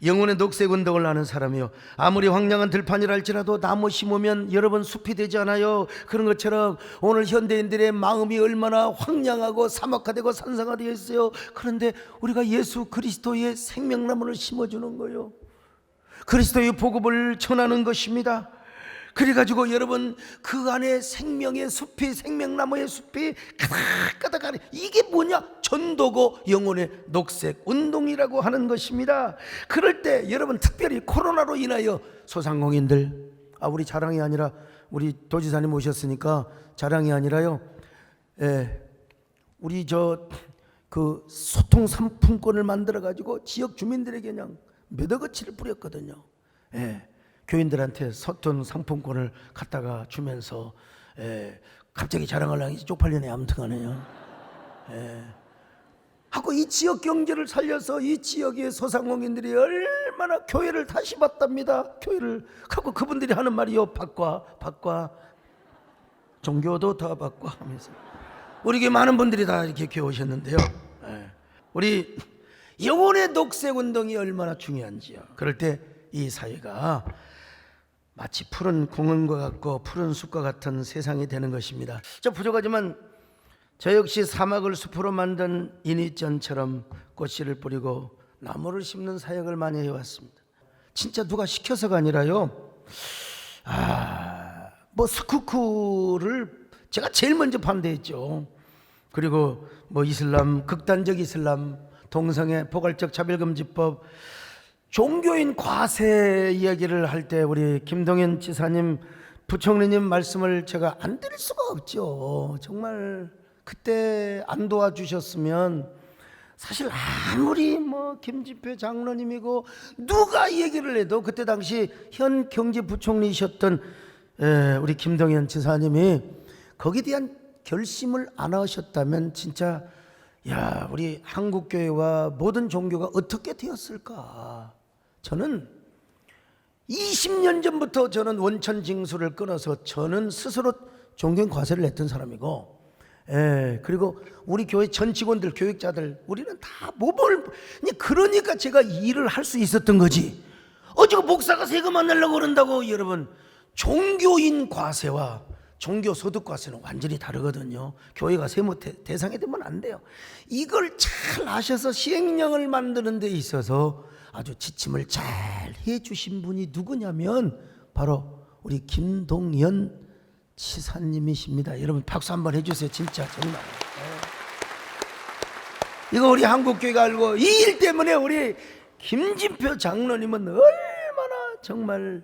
영혼의 녹색 운동을 하는 사람이요, 아무리 황량한 들판이라 할지라도 나무 심으면 여러분 숲이 되지 않아요? 그런 것처럼 오늘 현대인들의 마음이 얼마나 황량하고 사막화되고 산성화되어 있어요. 그런데 우리가 예수 그리스도의 생명나무를 심어주는 거예요. 그리스도의 복음을 전하는 것입니다. 그래가지고 여러분 그 안에 생명의 숲이, 생명나무의 숲이 가득가득하네. 이게 뭐냐? 전도고 영혼의 녹색 운동이라고 하는 것입니다. 그럴 때 여러분 특별히 코로나로 인하여 소상공인들, 우리 자랑이 아니라 우리 도지사님 오셨으니까 자랑이 아니라요, 우리 그 소통 상품권을 만들어 가지고 지역 주민들에게 그냥 몇 억어치를 뿌렸거든요. 교인들한테 소통 상품권을 갖다가 주면서 갑자기 자랑하려니 쪽팔리네. 아무튼간에요. 하고 이 지역 경제를 살려서 이 지역의 소상공인들이 얼마나 교회를 다시 봤답니다. 교회를 하고 그분들이 하는 말이요, 바꿔 종교도 더 바꿔 하면서 우리 교회 많은 분들이 다 이렇게 교회 오셨는데요. 우리 영혼의 녹색 운동이 얼마나 중요한지요. 그럴 때 이 사회가 마치 푸른 공원과 같고 푸른 숲과 같은 세상이 되는 것입니다. 저 부족하지만 저 역시 사막을 숲으로 만든 이니전처럼 꽃씨를 뿌리고 나무를 심는 사역을 많이 해왔습니다. 진짜 누가 시켜서가 아니라요, 스쿠크를 제가 제일 먼저 반대했죠. 그리고 이슬람, 극단적 이슬람, 동성애, 포괄적 차별금지법, 종교인 과세 이야기를 할 때 우리 김동연 지사님, 부총리님 말씀을 제가 안 드릴 수가 없죠. 정말 그때 안 도와주셨으면 사실 아무리 김진표 장로님이고 누가 얘기를 해도 그때 당시 현 경제부총리이셨던 우리 김동연 지사님이 거기에 대한 결심을 안 하셨다면 진짜 우리 한국교회와 모든 종교가 어떻게 되었을까. 저는 20년 전부터 저는 원천 징수를 끊어서 저는 스스로 종교인 과세를 냈던 사람이고, 그리고 우리 교회 전 직원들, 교육자들, 우리는 다 그러니까 제가 일을 할 수 있었던 거지. 어찌고 목사가 세금 안 내려고 그런다고. 여러분, 종교인 과세와 종교 소득 과세는 완전히 다르거든요. 교회가 세무 대상이 되면 안 돼요. 이걸 잘 아셔서 시행령을 만드는 데 있어서 아주 지침을 잘 해주신 분이 누구냐면 바로 우리 김동연 지사님이십니다. 여러분 박수 한번 해주세요. 진짜 정말. 이거 우리 한국교회가 알고, 이 일 때문에 우리 김진표 장로님은 얼마나 정말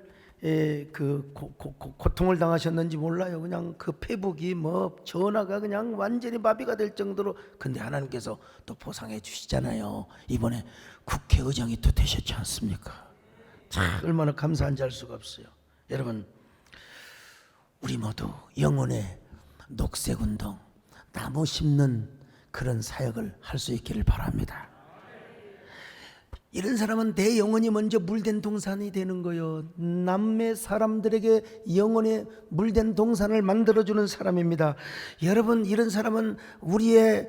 고통을 당하셨는지 몰라요. 그냥 그 페북이 전화가 그냥 완전히 마비가 될 정도로. 근데 하나님께서 또 보상해 주시잖아요. 이번에 국회의장이 또 되셨지 않습니까? 참 얼마나 감사한지 알 수가 없어요. 여러분, 우리 모두 영혼의 녹색운동, 나무 심는 그런 사역을 할 수 있기를 바랍니다. 이런 사람은 내 영혼이 먼저 물된 동산이 되는 거예요. 남의 사람들에게 영혼의 물된 동산을 만들어주는 사람입니다. 여러분, 이런 사람은 우리의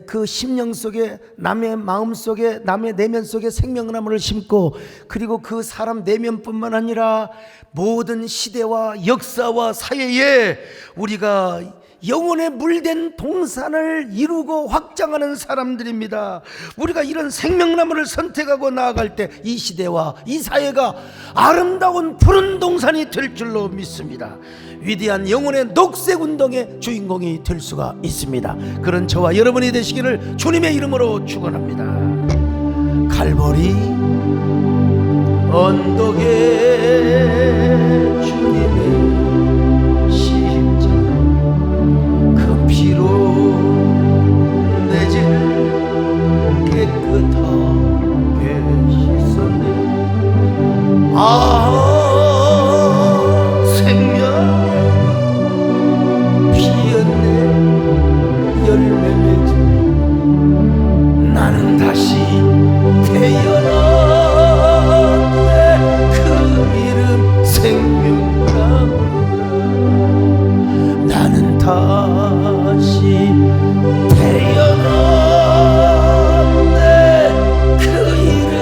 그 심령 속에, 남의 마음 속에, 남의 내면 속에 생명나무를 심고, 그리고 그 사람 내면뿐만 아니라 모든 시대와 역사와 사회에 우리가 영혼의 물된 동산을 이루고 확장하는 사람들입니다. 우리가 이런 생명나무를 선택하고 나아갈 때 이 시대와 이 사회가 아름다운 푸른 동산이 될 줄로 믿습니다. 위대한 영혼의 녹색운동의 주인공이 될 수가 있습니다. 그런 저와 여러분이 되시기를 주님의 이름으로 축원합니다. 갈보리 언덕에 주님의 피로 내 죄를 깨끗하게 씻었네. 생명의 피었네. 열매 맺은 나는 다시 태어났네. 그 이름 생명나무라. 나는 다시 태어났네. 그 이름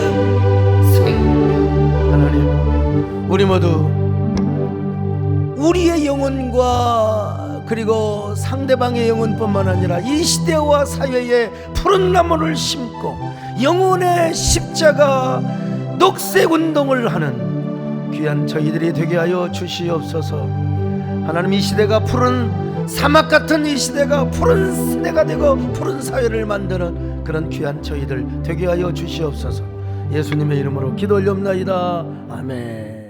생명. 하나님, 우리 모두 우리의 영혼과 그리고 상대방의 영혼뿐만 아니라 이 시대와 사회에 푸른 나무를 심고 영혼의 십자가 녹색운동을 하는 귀한 저희들이 되게 하여 주시옵소서. 하나님, 이 시대가 푸른 사막 같은 이 시대가 푸른 시대가 되고 푸른 사회를 만드는 그런 귀한 저희들 되게 하여 주시옵소서. 예수님의 이름으로 기도 올려옵나이다. 아멘.